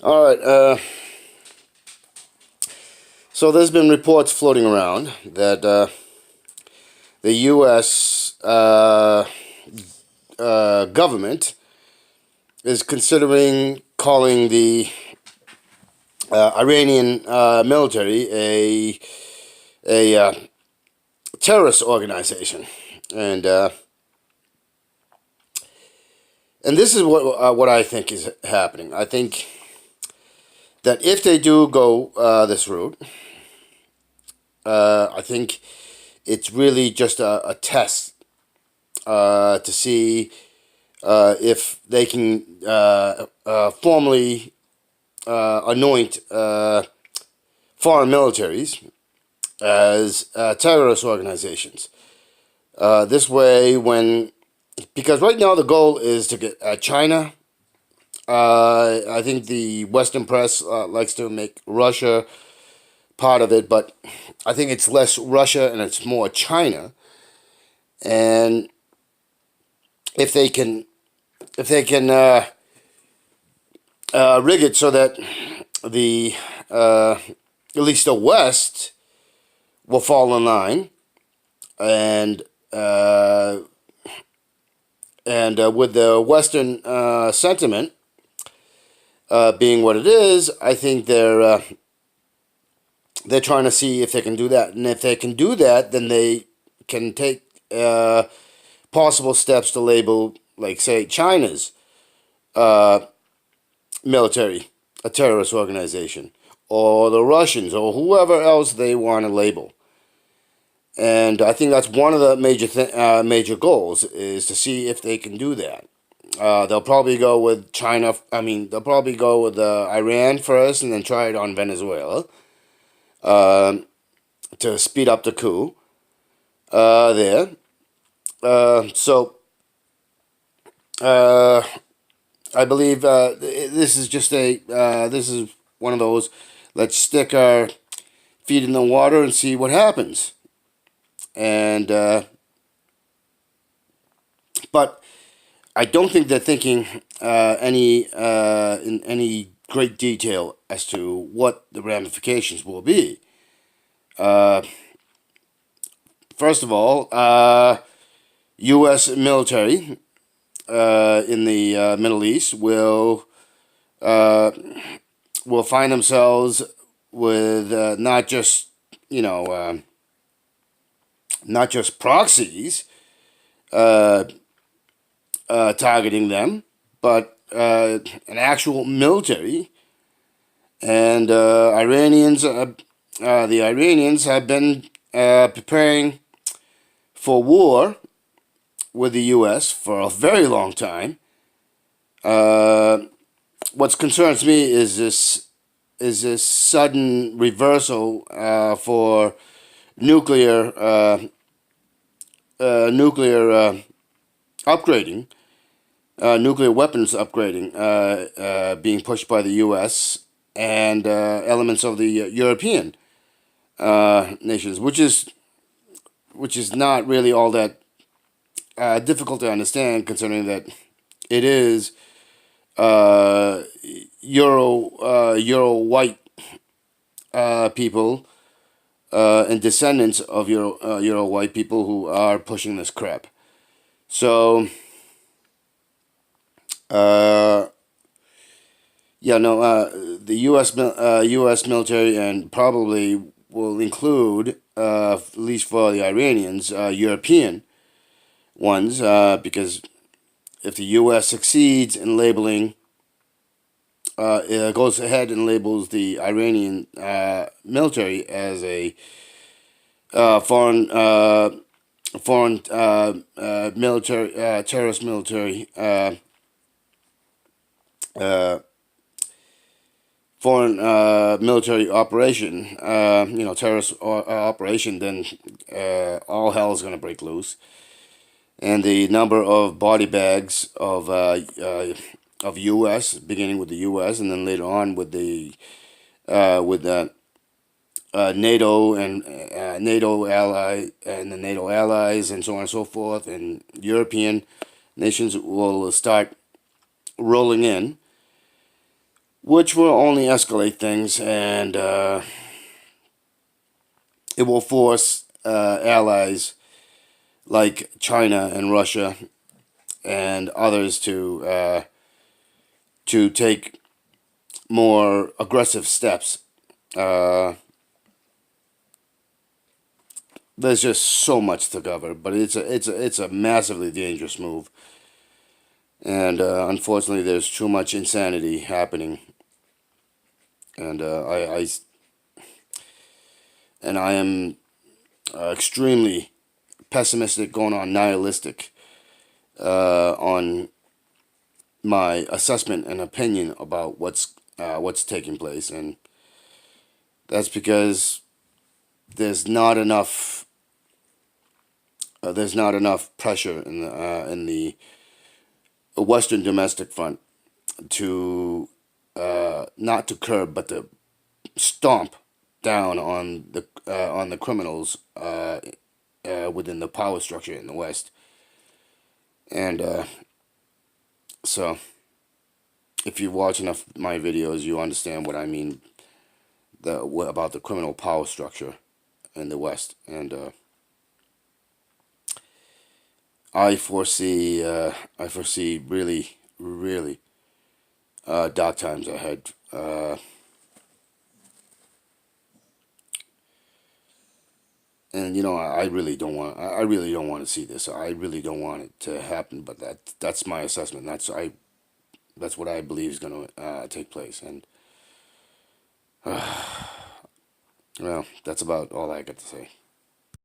All right. So there's been reports floating around that the U.S. Government is considering calling the Iranian military a terrorist organization, and and this is what I think is happening. I think that if they do go this route, I think it's really just a test to see if they can formally anoint foreign militaries as terrorist organizations. This way, because right now the goal is to get China. I think the Western press likes to make Russia part of it, but I think it's less Russia and it's more China. And if they can, rig it so that the at least the West will fall in line, and with the Western sentiment being what it is, I think they're trying to see if they can do that, and if they can do that, then they can take possible steps to label, like, say, China's military a terrorist organization, or the Russians, or whoever else they want to label. And I think that's one of the major goals, is to see if they can do that. They'll probably go with China. I mean, they'll probably go with Iran first, and then try it on Venezuela to speed up the coup there. So I believe this is just this is one of those. Let's stick our feet in the water and see what happens. And but I don't think they're thinking in any great detail as to what the ramifications will be. Uh, First of all, U.S. military in the Middle East uh, will find themselves with not just, you know not just proxies targeting them, but an actual military. And the Iranians have been preparing for war with the U.S. for a very long time. What concerns me is this sudden reversal for nuclear upgrading, nuclear weapons upgrading, being pushed by the U.S. and elements of the European nations, which is not really all that difficult to understand, considering that it is Euro white people and descendants of Euro white people who are pushing this crap. So yeah, no, the U.S. military, and probably will include, at least for the Iranians, European ones, because if the U.S. succeeds in labeling, it goes ahead and labels the Iranian military as a foreign military, terrorist military, uh, foreign military operation, terrorist operation, then all hell is going to break loose, and the number of body bags of U.S., beginning with the U.S. and then later on with the NATO and NATO allies and so on and so forth, and European nations will start rolling in, which will only escalate things, and it will force allies like China and Russia and others to take more aggressive steps. Uh, there's just so much to cover, but it's a massively dangerous move, and unfortunately, there's too much insanity happening, and I am extremely pessimistic, going on nihilistic on my assessment and opinion about what's taking place, and that's because there's not enough pressure in the Western domestic front to not to curb but to stomp down on the criminals within the power structure in the West, and so if you watch enough of my videos, you understand what I mean about the criminal power structure in the West, and I foresee really really dark times ahead. And I really don't want to see this. I really don't want it to happen. But that's my assessment. That's what I believe is going to take place. And well, that's about all I got to say.